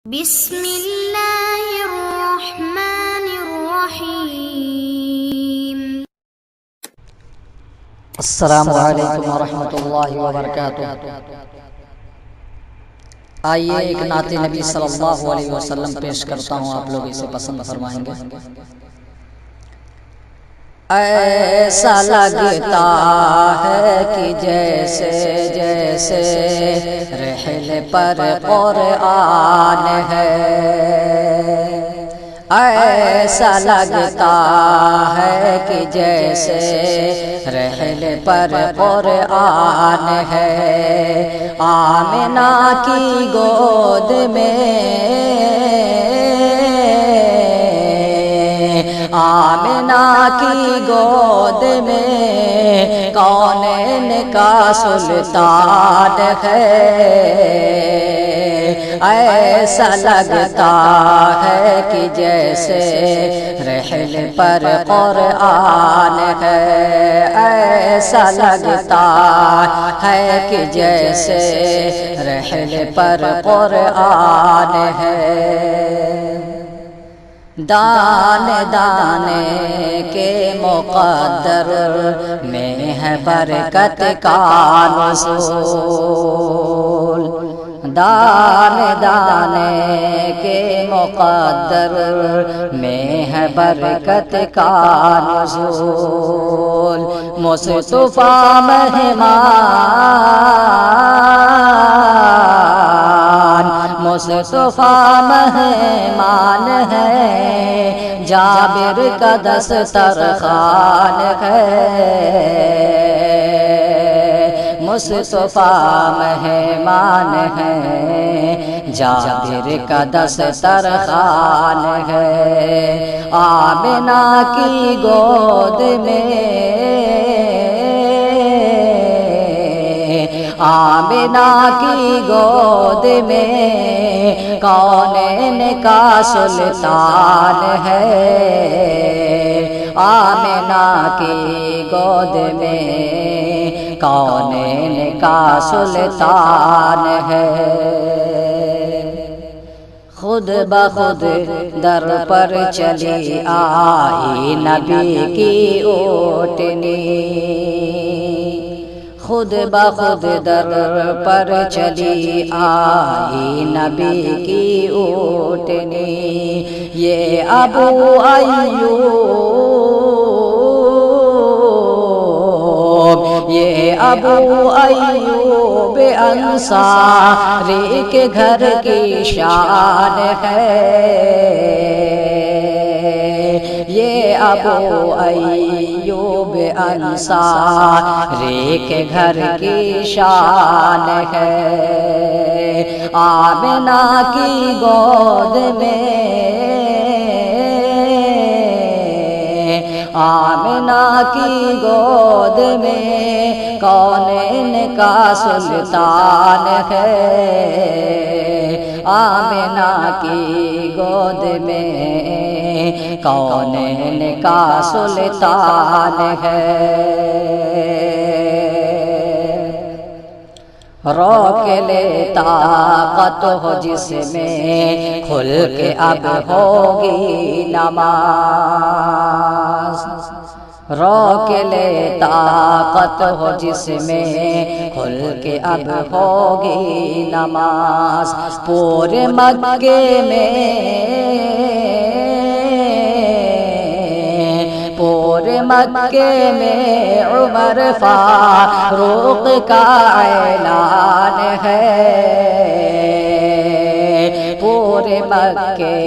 بسم اللہ الرحمن الرحیم۔ السلام علیکم ورحمۃ اللہ وبرکاتہ۔ آئیے ایک نعت نبی صلی اللہ علیہ وسلم پیش کرتا ہوں، آپ لوگ اسے پسند فرمائیں گے۔ ایسا لگتا ہے کہ جیسے جیسے رحل پر قرآن ہے، ایسا لگتا ہے کہ جیسے رحل پر قرآن ہے۔ آمنہ کی گود میں، آمنہ کی گود میں کونین کا سلطان ہے۔ ایسا لگتا ہے کہ جیسے رحل پر قرآن ہے، ایسا لگتا ہے کہ جیسے رحل پر قرآن ہے۔ دانے دانے کے مقدر میں ہے برکت کا نزول، دانے دانے کے مقدر میں ہے برکت کا نزول۔ مصطفیٰ مہمان، مصطفیٰ مہمان ہے، جابر کا دسترخوان ہے۔ مصطفیٰ مہمان ہے، جابر کا دسترخوان ہے۔ آمنہ کی گود میں، آمنہ کی گود میں کونین کا سلطان ہے۔ آمنہ کی گود میں کونین کا سلطان ہے۔ خود بخود در پر چلی آئی نبی کی اوٹنی، خود بخود در پر چلی آئی نبی کی اوٹنی۔ یہ ابو ایوب، یہ ابو ایوب انصاری کے گھر کی شان ہے۔ یہ ابو ایوب انصاری کے گھر کی شان ہے۔ آمنہ کی گود میں، آمنہ کی گود میں کونین کا سلطان ہے۔ آمنہ کی گود میں کونین کا سلطان ہے۔ روک لے طاقت ہو جس میں کھل کے اب ہوگی نماز، روک لے طاقت ہو جس میں کھل کے اب ہوگی نماز۔ پورے مکے میں، پورے مکے میں عمر فاروق کا اعلان ہے۔ پورے مکے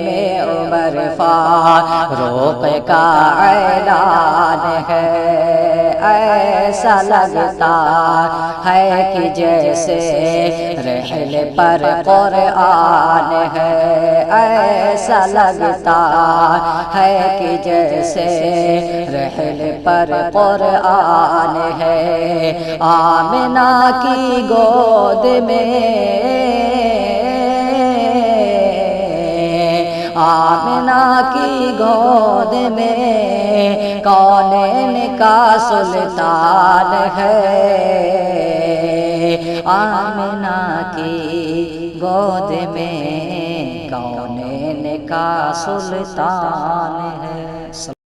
میں عمر فاروق کا اعلان ہے۔ ایسا لگتا ہے کہ جیسے رحل پر قرآن ہے، ایسا لگتا ہے کہ جیسے رحل پر قرآن ہے۔ آمنہ کی گود میں، آمنہ کی گود میں کونین کا سلطان ہے۔ آمنہ کی گود میں کونین کا سلطان ہے۔